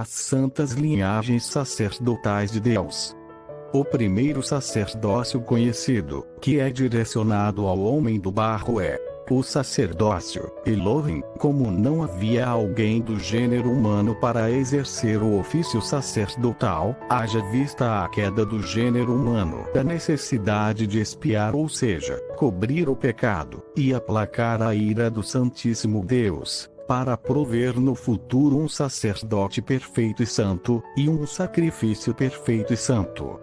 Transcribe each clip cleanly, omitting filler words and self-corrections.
As santas linhagens sacerdotais de Deus. O primeiro sacerdócio conhecido, que é direcionado ao homem do barro, é o sacerdócio Elohim. Como não havia alguém do gênero humano para exercer o ofício sacerdotal, haja vista a queda do gênero humano, a necessidade de expiar, ou seja, cobrir o pecado, e aplacar a ira do Santíssimo Deus, para prover no futuro um sacerdote perfeito e santo, e um sacrifício perfeito e santo.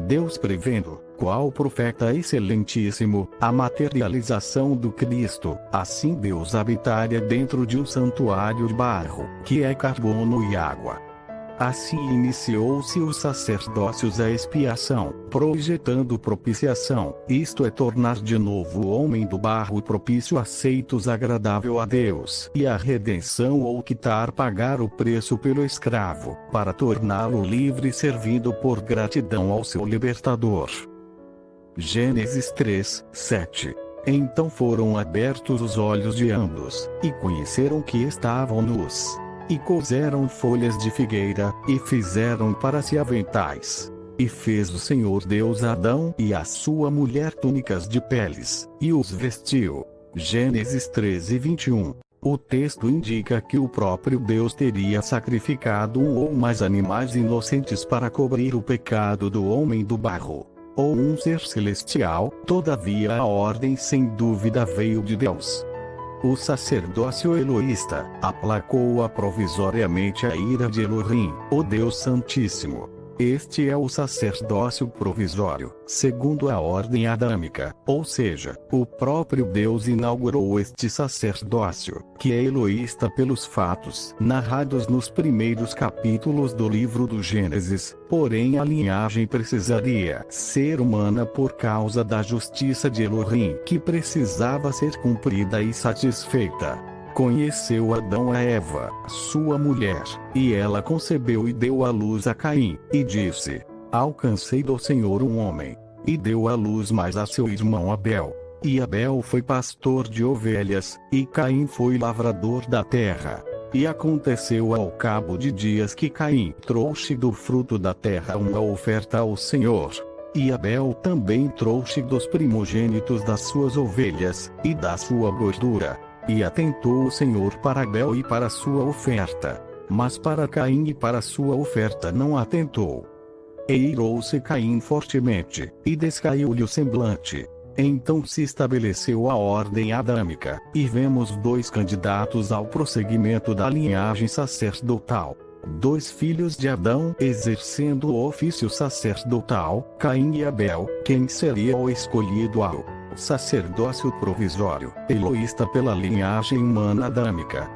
Deus prevendo, qual profeta excelentíssimo, a materialização do Cristo, assim Deus habitaria dentro de um santuário de barro, que é carbono e água. Assim iniciou-se os sacerdócios a expiação, projetando propiciação, isto é, tornar de novo o homem do barro propício, aceitos, agradável a Deus, e a redenção, ou quitar, pagar o preço pelo escravo, para torná-lo livre, servindo por gratidão ao seu libertador. Gênesis 3, 7. Então foram abertos os olhos de ambos, e conheceram que estavam nus. E coseram folhas de figueira, e fizeram para si aventais. E fez o Senhor Deus a Adão e a sua mulher túnicas de peles, e os vestiu. Gênesis 13, 21. O texto indica que o próprio Deus teria sacrificado um ou mais animais inocentes para cobrir o pecado do homem do barro, ou um ser celestial. Todavia a ordem sem dúvida veio de Deus. O sacerdócio eloísta aplacou provisoriamente a ira de Elohim, o Deus Santíssimo. Este é o sacerdócio provisório, segundo a ordem adâmica, ou seja, o próprio Deus inaugurou este sacerdócio, que é eloísta pelos fatos narrados nos primeiros capítulos do livro do Gênesis. Porém a linhagem precisaria ser humana por causa da justiça de Elohim, que precisava ser cumprida e satisfeita. Conheceu Adão a Eva, sua mulher, e ela concebeu e deu à luz a Caim, e disse: alcancei do Senhor um homem. E deu à luz mais a seu irmão Abel. E Abel foi pastor de ovelhas, e Caim foi lavrador da terra. E aconteceu ao cabo de dias que Caim trouxe do fruto da terra uma oferta ao Senhor. E Abel também trouxe dos primogênitos das suas ovelhas, e da sua gordura. E atentou o Senhor para Abel e para sua oferta, mas para Caim e para sua oferta não atentou. E irou-se Caim fortemente, e descaiu-lhe o semblante. Então se estabeleceu a ordem adâmica, e vemos dois candidatos ao prosseguimento da linhagem sacerdotal. Dois filhos de Adão exercendo o ofício sacerdotal, Caim e Abel. Quem seria o escolhido ao sacerdócio provisório, eloísta pela linhagem humana adâmica?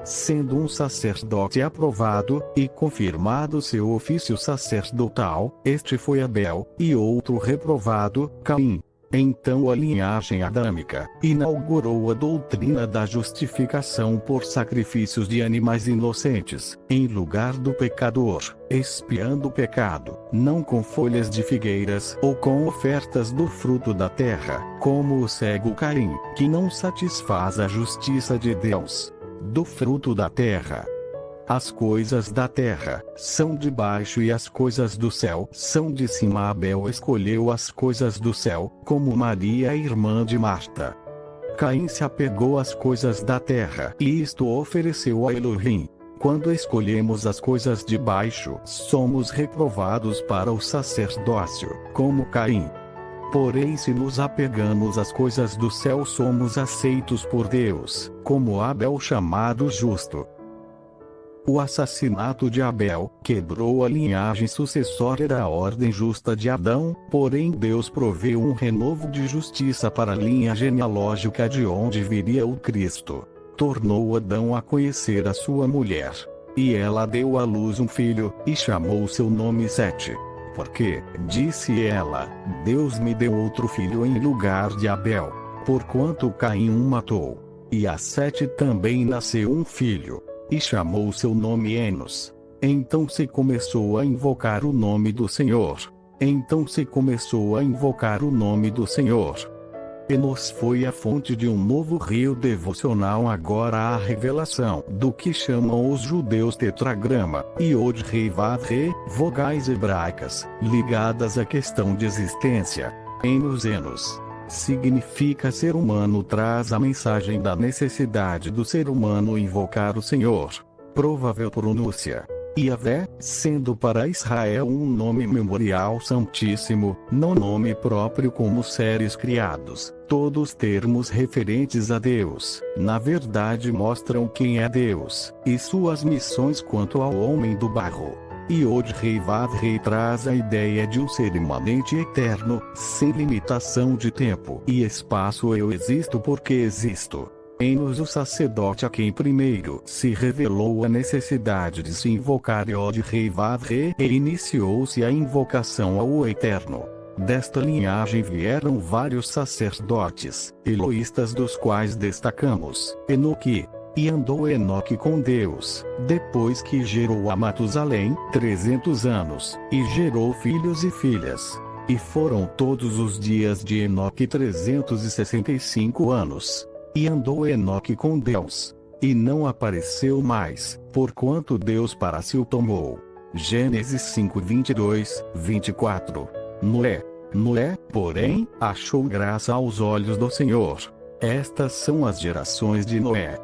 Sendo um sacerdote aprovado e confirmado seu ofício sacerdotal, este foi Abel, e outro reprovado, Caim. Então a linhagem adâmica inaugurou a doutrina da justificação por sacrifícios de animais inocentes, em lugar do pecador, expiando o pecado, não com folhas de figueiras ou com ofertas do fruto da terra, como o cego Caim, que não satisfaz a justiça de Deus. Do fruto da terra. As coisas da terra são de baixo e as coisas do céu são de cima. Abel escolheu as coisas do céu, como Maria, irmã de Marta. Caim se apegou às coisas da terra, e isto ofereceu a Elohim. Quando escolhemos as coisas de baixo, somos reprovados para o sacerdócio, como Caim. Porém se nos apegamos às coisas do céu, somos aceitos por Deus, como Abel, chamado justo. O assassinato de Abel quebrou a linhagem sucessória da ordem justa de Adão, porém Deus proveu um renovo de justiça para a linha genealógica de onde viria o Cristo. Tornou Adão a conhecer a sua mulher. E ela deu à luz um filho, e chamou seu nome Sete. Porque, disse ela, Deus me deu outro filho em lugar de Abel, porquanto Caim o matou. E a Sete também nasceu um filho. E chamou seu nome Enos. Então se começou a invocar o nome do Senhor. e nos foi a fonte de um novo rio devocional. Agora a revelação do que chamam os judeus tetragrama, Yod Rei Vav Rei, vogais hebraicas, ligadas à questão de existência. Enos. Significa ser humano, traz a mensagem da necessidade do ser humano invocar o Senhor. Provável pronúncia: Yahvé, sendo para Israel um nome memorial santíssimo, não nome próprio como seres criados. Todos termos referentes a Deus, na verdade mostram quem é Deus, e suas missões quanto ao homem do barro. Yod Rei Vav Rei traz a ideia de um ser imanente e eterno, sem limitação de tempo e espaço. Eu existo porque existo. Enos, o sacerdote a quem primeiro se revelou a necessidade de se invocar Yod Rei Vav Rei, e iniciou-se a invocação ao Eterno. Desta linhagem vieram vários sacerdotes, eloístas, dos quais destacamos Enoque. E andou Enoque com Deus, depois que gerou a Matusalém, 300 anos, e gerou filhos e filhas. E foram todos os dias de Enoque 365 anos. E andou Enoque com Deus, e não apareceu mais, porquanto Deus para si o tomou. Gênesis 5, 22, 24. Noé, porém, achou graça aos olhos do Senhor. Estas são as gerações de Noé.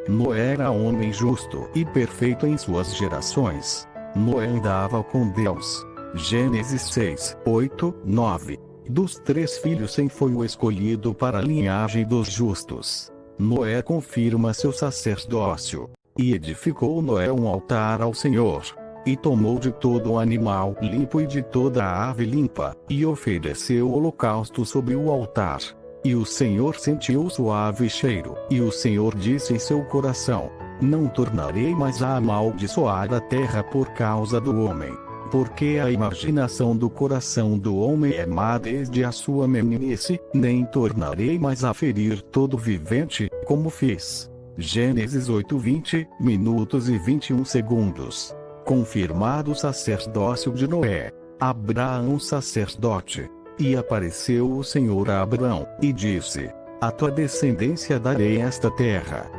Noé era homem justo e perfeito em suas gerações. Noé andava com Deus. Gênesis 6, 8, 9. Dos 3 filhos, Sem foi o escolhido para a linhagem dos justos. Noé confirma seu sacerdócio. E edificou Noé um altar ao Senhor. E tomou de todo o animal limpo e de toda a ave limpa, e ofereceu holocausto sobre o altar. E o Senhor sentiu suave cheiro, e o Senhor disse em seu coração: Não tornarei mais a amaldiçoar a terra por causa do homem. Porque a imaginação do coração do homem é má desde a sua meninice, nem tornarei mais a ferir todo vivente, como fiz. Gênesis 8, 20 minutos e 21 segundos. Confirmado o sacerdócio de Noé. Abraão, sacerdote. E apareceu o Senhor a Abraão, e disse: A tua descendência darei esta terra.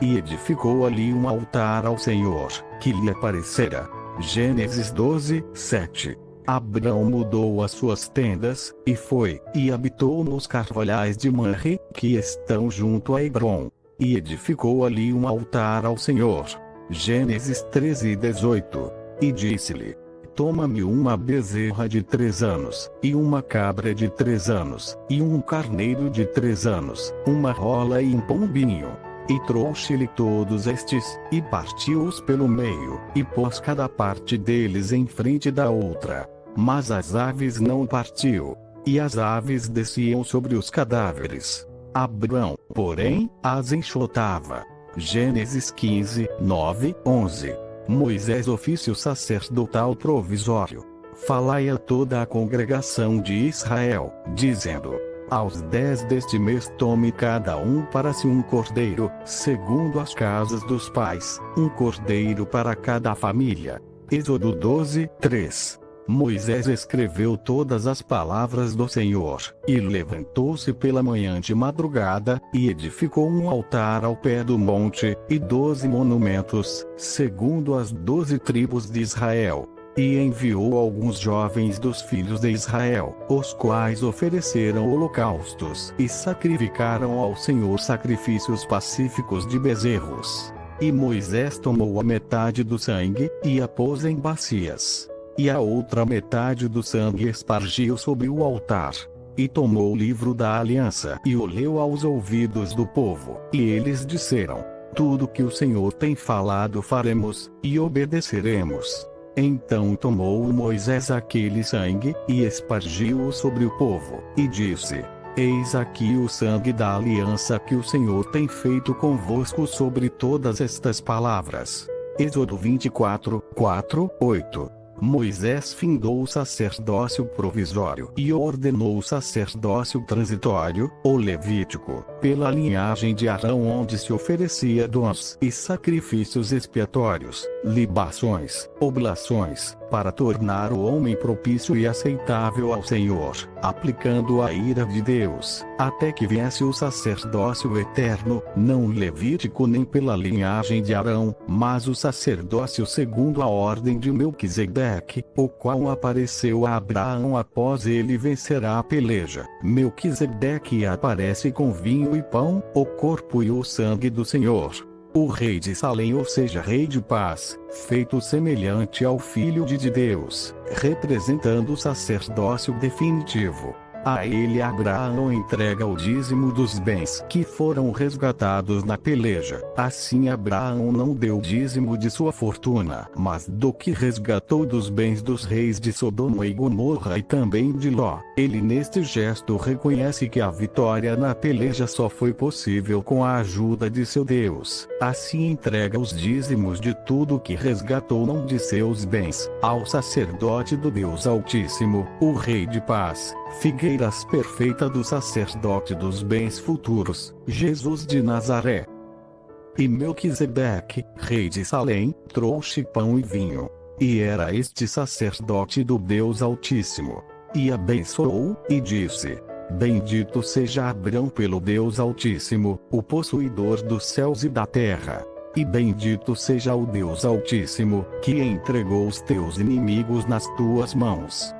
E edificou ali um altar ao Senhor, que lhe aparecera. Gênesis 12, 7. Abraão mudou as suas tendas, e foi, e habitou nos carvalhais de Manre, que estão junto a Hebrom. E edificou ali um altar ao Senhor. Gênesis 13, 18. E disse-lhe: Toma-me uma bezerra de 3 anos, e uma cabra de 3 anos, e um carneiro de 3 anos, uma rola e um pombinho. E trouxe-lhe todos estes, e partiu-os pelo meio, e pôs cada parte deles em frente da outra. Mas as aves não partiu. E as aves desciam sobre os cadáveres. Abrão, porém, as enxotava. Gênesis 15, 9, 11. Moisés, ofício sacerdotal provisório. Falai a toda a congregação de Israel, dizendo: Aos 10 deste mês tome cada um para si um cordeiro, segundo as casas dos pais, um cordeiro para cada família. Êxodo 12, 3. Moisés escreveu todas as palavras do Senhor, e levantou-se pela manhã de madrugada, e edificou um altar ao pé do monte, e 12 monumentos, segundo as 12 tribos de Israel. E enviou alguns jovens dos filhos de Israel, os quais ofereceram holocaustos, e sacrificaram ao Senhor sacrifícios pacíficos de bezerros. E Moisés tomou a metade do sangue, e a pôs em bacias. E a outra metade do sangue espargiu sobre o altar. E tomou o livro da aliança e o leu aos ouvidos do povo. E eles disseram: Tudo que o Senhor tem falado faremos, e obedeceremos. Então tomou Moisés aquele sangue, e espargiu-o sobre o povo, e disse: Eis aqui o sangue da aliança que o Senhor tem feito convosco sobre todas estas palavras. Êxodo 24, 4, 8. Moisés findou o sacerdócio provisório e ordenou o sacerdócio transitório, ou levítico, pela linhagem de Arão, onde se oferecia dons e sacrifícios expiatórios, libações, oblações, para tornar o homem propício e aceitável ao Senhor, aplicando a ira de Deus, até que viesse o sacerdócio eterno, não levítico nem pela linhagem de Arão, mas o sacerdócio segundo a ordem de Melquisedeque, o qual apareceu a Abraão após ele vencer a peleja. Melquisedeque aparece com vinho e pão, o corpo e o sangue do Senhor. O rei de Salém, ou seja, rei de paz, feito semelhante ao Filho de Deus, representando o sacerdócio definitivo. A ele Abraão entrega o dízimo dos bens que foram resgatados na peleja. Assim Abraão não deu dízimo de sua fortuna, mas do que resgatou dos bens dos reis de Sodoma e Gomorra e também de Ló. Ele neste gesto reconhece que a vitória na peleja só foi possível com a ajuda de seu Deus. Assim entrega os dízimos de tudo que resgatou, não de seus bens, ao sacerdote do Deus Altíssimo, o Rei de Paz. Figueiras perfeita do sacerdote dos bens futuros, Jesus de Nazaré. E Melquisedeque, rei de Salém, trouxe pão e vinho. E era este sacerdote do Deus Altíssimo. E abençoou, e disse: Bendito seja Abrão pelo Deus Altíssimo, o possuidor dos céus e da terra. E bendito seja o Deus Altíssimo, que entregou os teus inimigos nas tuas mãos.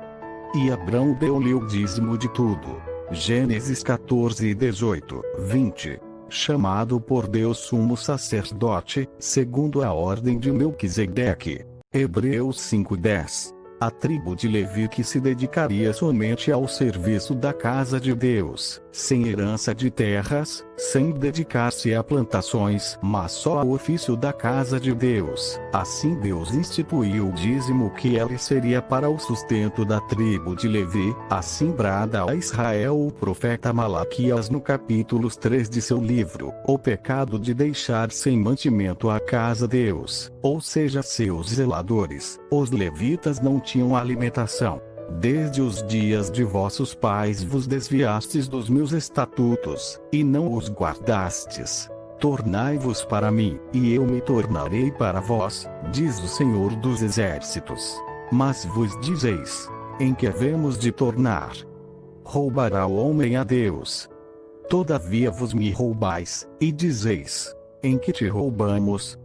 E Abrão deu-lhe o dízimo de tudo. Gênesis 14, 18, 20. Chamado por Deus sumo sacerdote, segundo a ordem de Melquisedeque. Hebreus 5:10. A tribo de Levi que se dedicaria somente ao serviço da casa de Deus, sem herança de terras, sem dedicar-se a plantações, mas só ao ofício da casa de Deus. Assim Deus instituiu o dízimo que ele seria para o sustento da tribo de Levi, assim brada a Israel o profeta Malaquias no capítulo 3 de seu livro, o pecado de deixar sem mantimento a casa de Deus, ou seja, seus zeladores. Os levitas não tinham alimentação. Desde os dias de vossos pais vos desviastes dos meus estatutos, e não os guardastes. Tornai-vos para mim, e eu me tornarei para vós, diz o Senhor dos Exércitos. Mas vos dizeis: em que havemos de tornar? Roubará o homem a Deus? Todavia vos me roubais, e dizeis: em que te roubamos?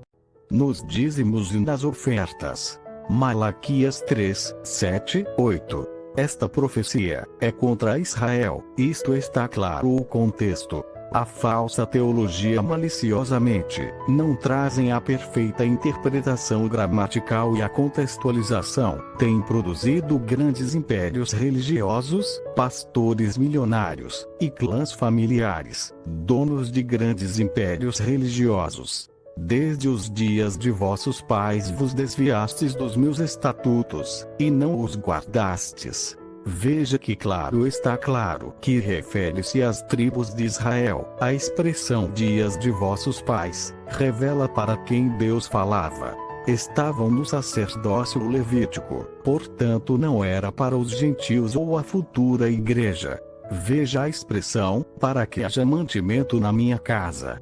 Nos dízimos e nas ofertas. Malaquias 3, 7, 8. Esta profecia é contra Israel. Isto está claro o contexto. A falsa teologia maliciosamente não trazem a perfeita interpretação gramatical e a contextualização. Tem produzido grandes impérios religiosos, pastores milionários, e clãs familiares, donos de grandes impérios religiosos. Desde os dias de vossos pais vos desviastes dos meus estatutos, e não os guardastes. Veja que claro está claro que refere-se às tribos de Israel. A expressão dias de vossos pais revela para quem Deus falava. Estavam no sacerdócio levítico, portanto não era para os gentios ou a futura igreja. Veja a expressão, para que haja mantimento na minha casa.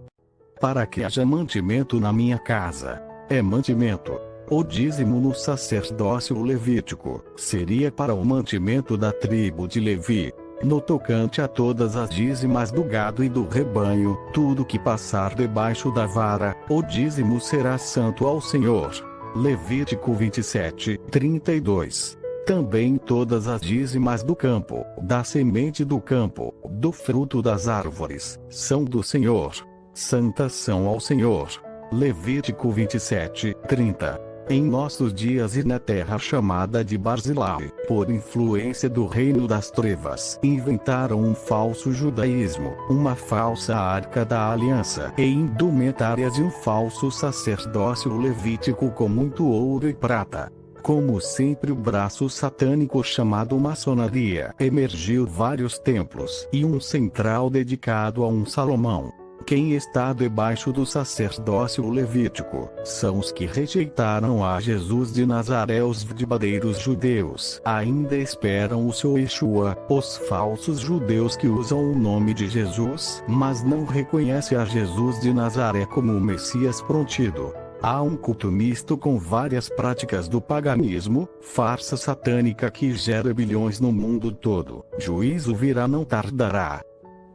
Para que haja mantimento na minha casa. É mantimento. O dízimo no sacerdócio levítico seria para o mantimento da tribo de Levi. No tocante a todas as dízimas do gado e do rebanho, tudo que passar debaixo da vara, o dízimo será santo ao Senhor. Levítico 27, 32. Também todas as dízimas do campo, da semente do campo, do fruto das árvores, são do Senhor. Santas são ao Senhor. Levítico 27, 30. Em nossos dias e na terra chamada de Barzilai, por influência do reino das trevas, inventaram um falso judaísmo, uma falsa arca da aliança e indumentárias e um falso sacerdócio levítico com muito ouro e prata. Como sempre, o braço satânico chamado maçonaria emergiu vários templos e um central dedicado a um Salomão. Quem está debaixo do sacerdócio levítico são os que rejeitaram a Jesus de Nazaré. Os verdadeiros judeus ainda esperam o seu Yeshua. Os falsos judeus que usam o nome de Jesus, mas não reconhecem a Jesus de Nazaré como o Messias prometido. Há um culto misto com várias práticas do paganismo, farsa satânica que gera bilhões no mundo todo. Juízo virá, não tardará.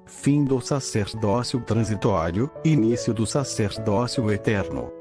Fim do sacerdócio transitório, início do sacerdócio eterno.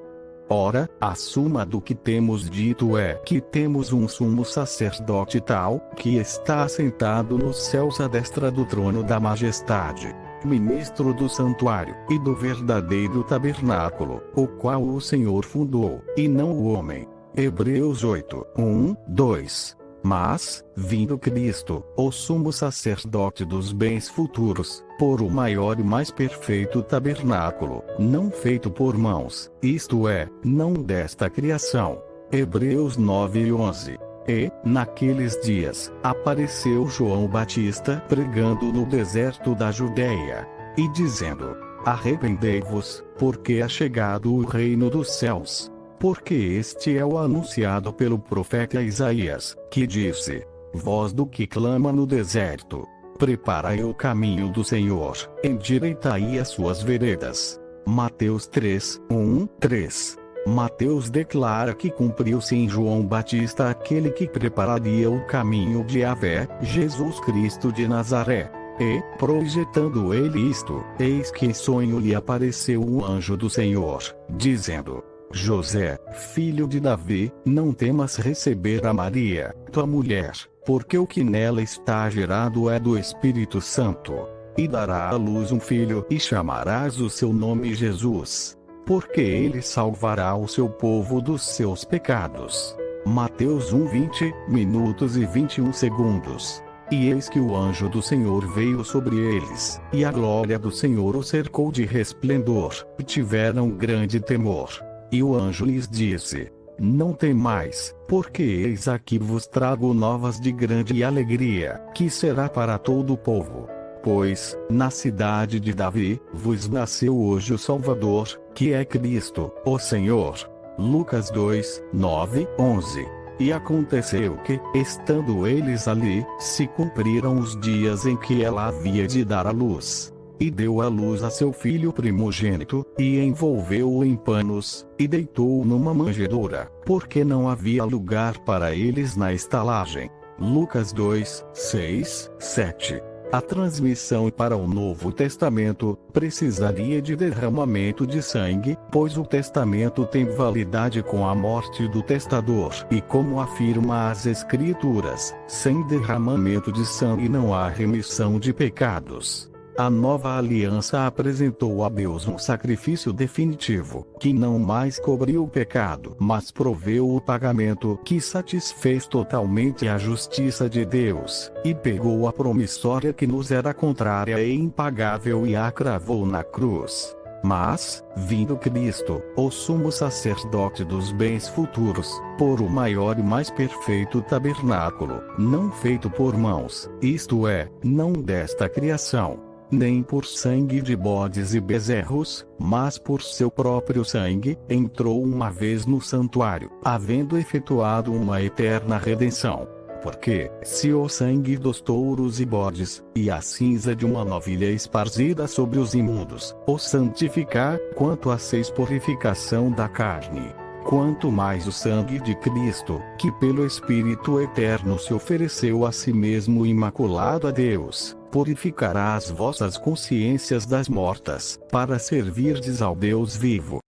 Ora, a suma do que temos dito é que temos um sumo sacerdote tal, que está assentado nos céus à destra do trono da majestade, ministro do santuário e do verdadeiro tabernáculo, o qual o Senhor fundou, e não o homem. Hebreus 8, 1, 2. Mas, vindo Cristo, o sumo sacerdote dos bens futuros, por o maior e mais perfeito tabernáculo, não feito por mãos, isto é, não desta criação. Hebreus 9, 11. E, naqueles dias, apareceu João Batista pregando no deserto da Judéia, e dizendo: Arrependei-vos, porque é chegado o reino dos céus. Porque este é o anunciado pelo profeta Isaías, que disse: Voz do que clama no deserto, preparai o caminho do Senhor, endireitai as suas veredas. Mateus 3, 1, 3. Mateus declara que cumpriu-se em João Batista aquele que prepararia o caminho de Yahvé, Jesus Cristo de Nazaré. E, projetando ele isto, eis que em sonho lhe apareceu um anjo do Senhor, dizendo: José, filho de Davi, não temas receber a Maria, tua mulher, porque o que nela está gerado é do Espírito Santo. E dará à luz um filho, e chamarás o seu nome Jesus. Porque ele salvará o seu povo dos seus pecados. Mateus 1, 20 minutos e 21 segundos. E eis que o anjo do Senhor veio sobre eles, e a glória do Senhor os cercou de resplendor, e tiveram grande temor. E o anjo lhes disse: Não temais, porque eis aqui vos trago novas de grande alegria, que será para todo o povo. Pois, na cidade de Davi, vos nasceu hoje o Salvador, que é Cristo, o Senhor. Lucas 2, 9, 11. E aconteceu que, estando eles ali, se cumpriram os dias em que ela havia de dar à luz. E deu à luz a seu filho primogênito, e envolveu-o em panos, e deitou-o numa manjedoura, porque não havia lugar para eles na estalagem. Lucas 2, 6, 7. A transmissão para o Novo Testamento precisaria de derramamento de sangue, pois o testamento tem validade com a morte do testador. E como afirma as Escrituras, sem derramamento de sangue não há remissão de pecados. A nova aliança apresentou a Deus um sacrifício definitivo, que não mais cobriu o pecado, mas proveu o pagamento que satisfez totalmente a justiça de Deus, e pegou a promissória que nos era contrária e impagável e a cravou na cruz. Mas, vindo Cristo, o sumo sacerdote dos bens futuros, por o maior e mais perfeito tabernáculo, não feito por mãos, isto é, não desta criação, nem por sangue de bodes e bezerros, mas por seu próprio sangue, entrou uma vez no santuário, havendo efetuado uma eterna redenção. Porque, se o sangue dos touros e bodes, e a cinza de uma novilha esparzida sobre os imundos, o santificar, quanto a seis purificação da carne, quanto mais o sangue de Cristo, que pelo Espírito Eterno se ofereceu a si mesmo imaculado a Deus, purificará as vossas consciências das mortas, para servirdes ao Deus vivo.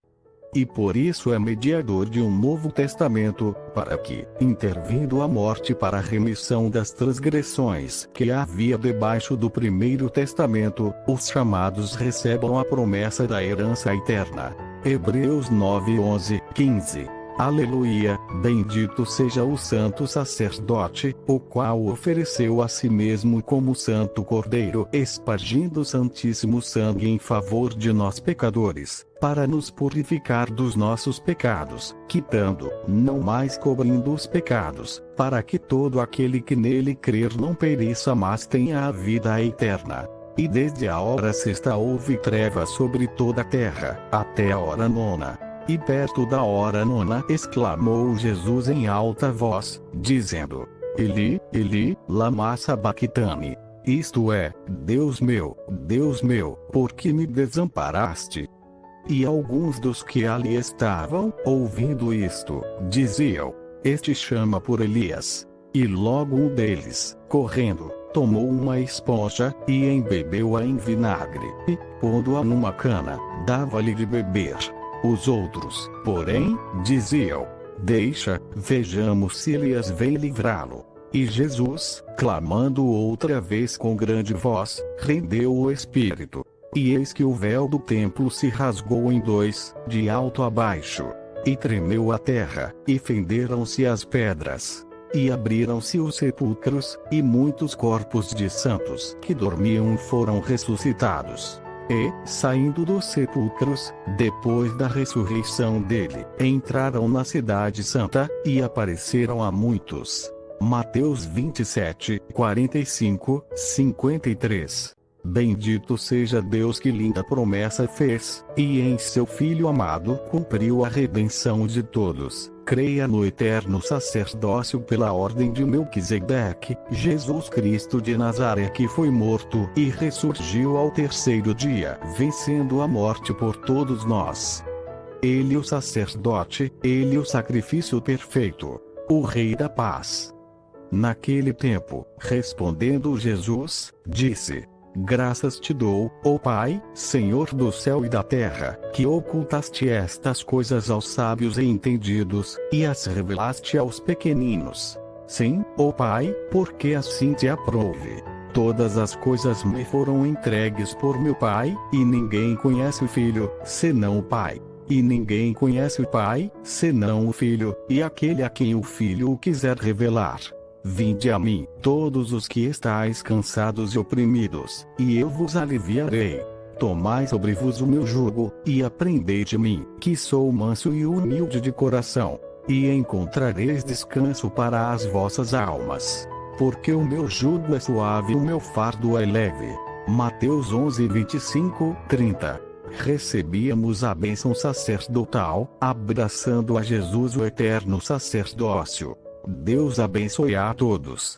E por isso é mediador de um novo testamento, para que, intervindo a morte para a remissão das transgressões que havia debaixo do primeiro testamento, os chamados recebam a promessa da herança eterna. Hebreus 9, 11, 15. Aleluia, bendito seja o santo sacerdote, o qual ofereceu a si mesmo como santo cordeiro, espargindo o santíssimo sangue em favor de nós pecadores, para nos purificar dos nossos pecados, quitando, não mais cobrindo os pecados, para que todo aquele que nele crer não pereça mas tenha a vida eterna. E desde a hora sexta houve trevas sobre toda a terra, até a hora nona. E perto da hora nona exclamou Jesus em alta voz, dizendo: Eli, Eli, lama sabachthani. Isto é, Deus meu, por que me desamparaste? E alguns dos que ali estavam, ouvindo isto, diziam: Este chama por Elias. E logo um deles, correndo, tomou uma esponja, e embebeu-a em vinagre, e, pondo-a numa cana, dava-lhe de beber. Os outros, porém, diziam: Deixa, vejamos se Elias vem livrá-lo. E Jesus, clamando outra vez com grande voz, rendeu o espírito. E eis que o véu do templo se rasgou em dois, de alto a baixo. E tremeu a terra, e fenderam-se as pedras. E abriram-se os sepulcros, e muitos corpos de santos que dormiam foram ressuscitados. E, saindo dos sepulcros, depois da ressurreição dele, entraram na cidade santa, e apareceram a muitos. Mateus 27, 45, 53. Bendito seja Deus que linda promessa fez, e em seu Filho amado cumpriu a redenção de todos. Creia no eterno sacerdócio pela ordem de Melquisedeque, Jesus Cristo de Nazaré, que foi morto e ressurgiu ao terceiro dia, vencendo a morte por todos nós. Ele o sacerdote, ele o sacrifício perfeito, o Rei da paz. Naquele tempo, respondendo Jesus, disse: Graças te dou, ó Pai, Senhor do céu e da terra, que ocultaste estas coisas aos sábios e entendidos, e as revelaste aos pequeninos. Sim, ó Pai, porque assim te aprouve. Todas as coisas me foram entregues por meu Pai, e ninguém conhece o Filho, senão o Pai. E ninguém conhece o Pai, senão o Filho, e aquele a quem o Filho o quiser revelar. Vinde a mim, todos os que estáis cansados e oprimidos, e eu vos aliviarei. Tomai sobre vos o meu jugo, e aprendei de mim, que sou manso e humilde de coração, e encontrareis descanso para as vossas almas. Porque o meu jugo é suave e o meu fardo é leve. Mateus 11, 25, 30. Recebíamos a bênção sacerdotal, abraçando a Jesus o eterno sacerdócio. Deus abençoe a todos.